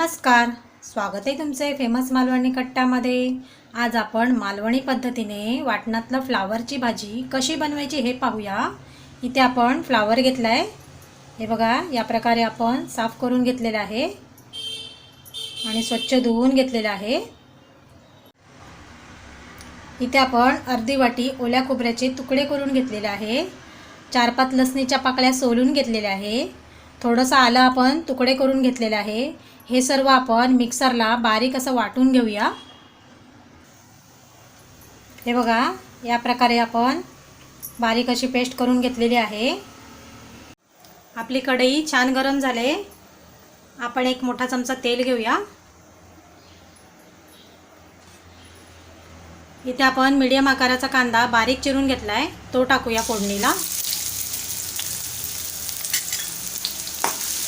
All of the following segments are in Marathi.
नमस्कार, स्वागत आहे तुमचे फेमस मालवणी कट्ट्यामध्ये। आज आपण मालवणी पद्धतीने वाटणातलं फ्लावरची भाजी कशी बनवायची हे पाहूया। इथे आपण फ्लावर घेतलाय, हे बघा या प्रकारे आपण साफ करून घेतलेला आहे आणि स्वच्छ धुवून घेतलेला आहे। इथे आपण अर्धी वाटी ओल्या खोबऱ्याचे तुकडे करून घेतलेले आहे। 4-5 लसणीच्या पाकळ्या सोलून घेतलेल्या आहे। थोडंसं आलं आपण तुकडे करून घेतलेले आहे। हे सर्व आपण मिक्सरला बारीक असं वाटून घेऊया। हे बघा या प्रकारे आपण बारीक अशी पेस्ट करून घेतलेली आहे। आपली कढई छान गरम झाले, आपण एक मोठा चमचा तेल घेऊया। इथे आपण मीडियम आकाराचा कांदा बारीक चिरून घेतलाय, तो टाकूया फोडणीला।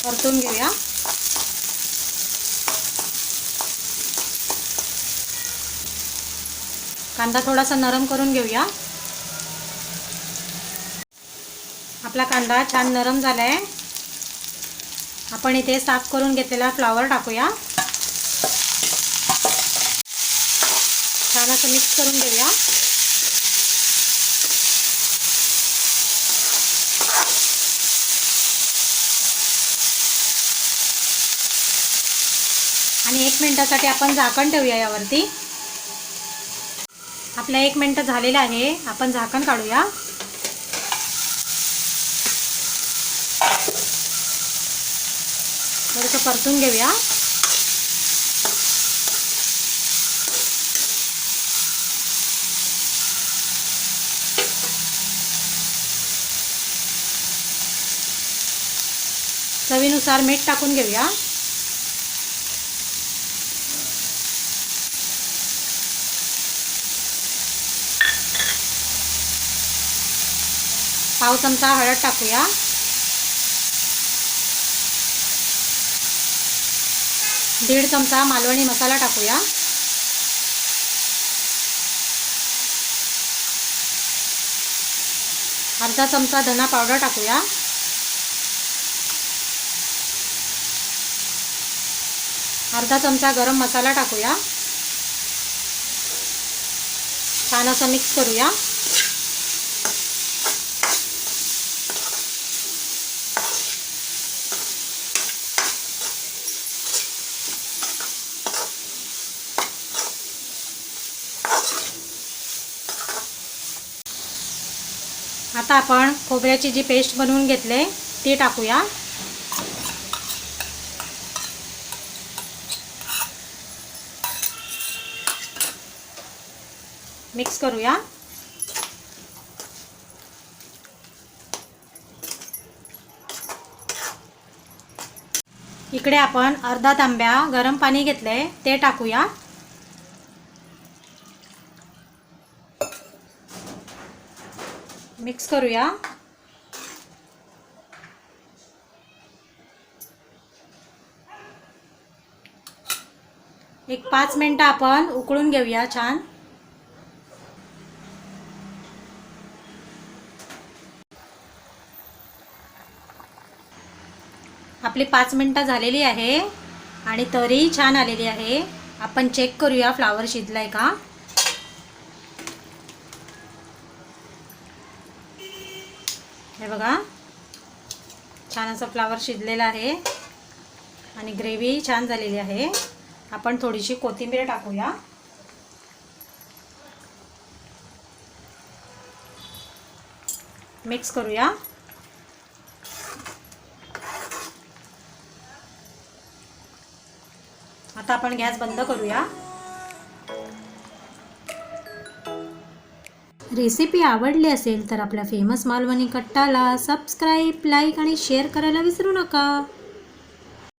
परतून घेऊया। कांदा थोडासा नरम करून घेऊया। आपला कांदा छान नरम झालाय, आपण इथे साफ करून घेतलेला फ्लावर टाकूया। छान असं मिक्स करून घेऊया। आणि 1 मिनिटासाठी आपण झाकण ठेवूया यावरती। आपला 1 मिनिट झालेला आहे, आपण झाकण काढूया। थोडंसं परतून घेऊया। चवीनुसार मीठ टाकून घेऊया। पाव चमचा हळद टाकूया। दीड चमचा मालवणी मसाला टाकूया। अर्धा चमचा धना पावडर टाकूया। अर्धा चमचा गरम मसाला टाकूया। छान असं मिक्स करूया। आता आपण खोबऱ्याची जी पेस्ट बनवून घेतले ती टाकूया। मिक्स करूया। इकडे आपण अर्धा तांब्या गरम पाणी घेतले ते टाकूया। मिक्स करूया। एक 5 मिनिटं आपण उकळून घेऊया छान। आपली 5 मिनिटं झालेली आहे आणि तरी छान आलेली आहे। आपण चेक करूया फ्लावर शिजलाय का। हे बघा छान असं फ्लावर शिजलेला आहे आणि ग्रेव्ही छान झालेली आहे। आपण थोडीशी कोथिंबीर टाकूया। मिक्स करूया। आता आपण गॅस बंद करूया। रेसिपी आवडली असेल तर आपल्या फेमस मालवणी कट्टाला सबस्क्राईब, लाईक आणि शेअर करायला विसरू नका।